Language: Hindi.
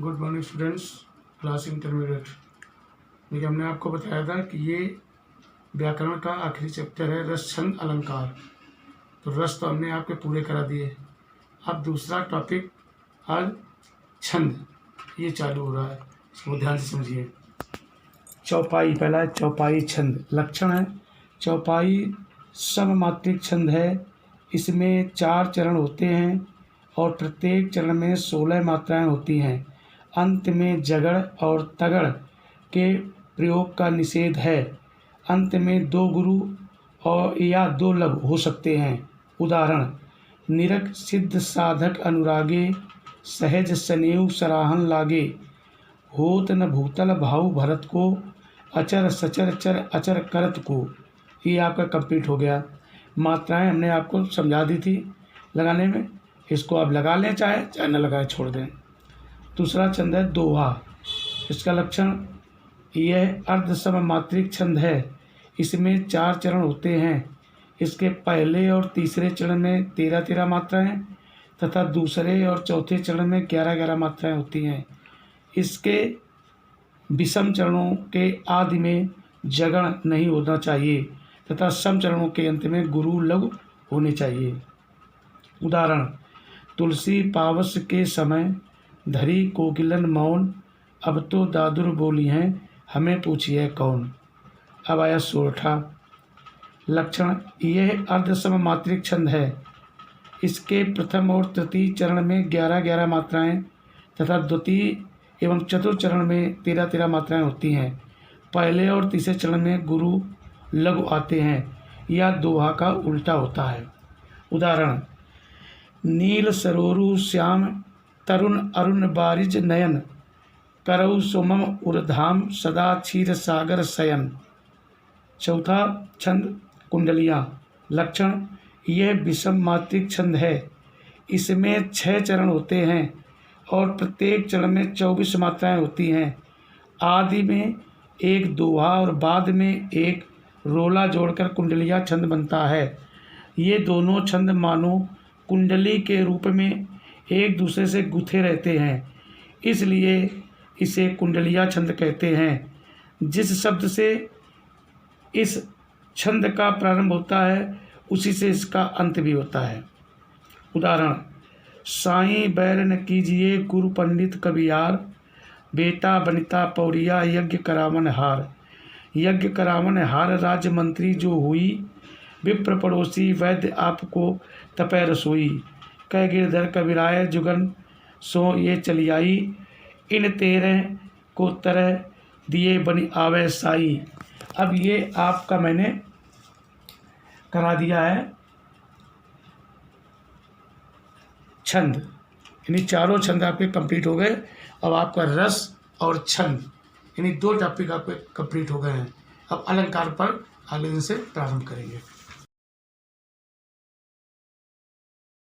Good morning students, class intermediate. देखिए, हमने आपको बताया था कि ये व्याकरण का आखिरी चैप्टर है रस छंद अलंकार। तो रस तो हमने आपके पूरे करा दिए। अब दूसरा टॉपिक आज छंद ये चालू हो रहा है, इसको ध्यान से समझिए। चौपाई, पहला है चौपाई छंद। लक्षण है चौपाई सममात्रिक छंद है। इसमें 4 चरण होते हैं और प्रत्येक चरण में 16 मात्राएं होती हैं। अंत में जगड़ और तगड़ के प्रयोग का निषेध है। अंत में 2 गुरु और या 2 लघु हो सकते हैं। उदाहरण: निरक सिद्ध साधक अनुरागे, सहज सनेऊ सराहन लागे, होत न भूतल भाऊ भरत को, अचर सचर चर अचर करत को। ये आपका कंप्लीट हो गया। मात्राएं हमने आपको समझा दी थी लगाने में, इसको आप लगा लें, चाहे न लगाए छोड़ दें। दूसरा छंद है दोहा। इसका लक्षण: यह अर्ध सममात्रिक छंद है। इसमें 4 चरण होते हैं। इसके पहले और तीसरे चरण में 13-13 मात्राएं तथा दूसरे और चौथे चरण में 11-11 मात्राएं होती हैं। इसके विषम चरणों के आदि में जगण नहीं होना चाहिए तथा सम चरणों के अंत में गुरु लघु होने चाहिए। उदाहरण: तुलसी पावस के समय धरी कोकिलन मौन, अब तो दादुर बोली हैं, हमें पूछिए कौन। अब आया सोरठा। लक्षण: यह अर्ध सममात्रिक छंद है। इसके प्रथम और तृतीय चरण में 11-11 मात्राएं तथा द्वितीय एवं चतुर्थ चरण में 13-13 मात्राएं होती हैं। पहले और तीसरे चरण में गुरु लघु आते हैं या दोहा का उल्टा होता है। उदाहरण: नील सरोरु श्याम तरुण अरुण बारिज नयन, करऊ सोमम उर्धाम सदा क्षीर सागर शयन। चौथा छंद कुंडलियाँ। लक्षण: यह विषम मात्रिक छंद है। इसमें 6 चरण होते हैं और प्रत्येक चरण में 24 मात्राएं होती हैं। आदि में एक दोहा और बाद में एक रोला जोड़कर कुंडलिया छंद बनता है। ये दोनों छंद मानो कुंडली के रूप में एक दूसरे से गुथे रहते हैं, इसलिए इसे कुंडलिया छंद कहते हैं। जिस शब्द से इस छंद का प्रारंभ होता है उसी से इसका अंत भी होता है। उदाहरण: साईं बैर न कीजिए गुरु पंडित कबियार, बेटा बनिता पौरिया यज्ञ करावन हार। यज्ञ करावन हार राज्य मंत्री जो हुई, विप्र पड़ोसी वैद्य आपको तपै रसोई। कह गिरधर कबीराय जुगन सो ये चली आई, इन 13 को तरह दिए बनी आवे साई। अब ये आपका मैंने करा दिया है छंद, यानी चारों छंद आपके कंप्लीट हो गए। अब आपका रस और छंद यानी 2 टॉपिक आपके कंप्लीट हो गए हैं। अब अलंकार पर अगले दिन से प्रारंभ करेंगे।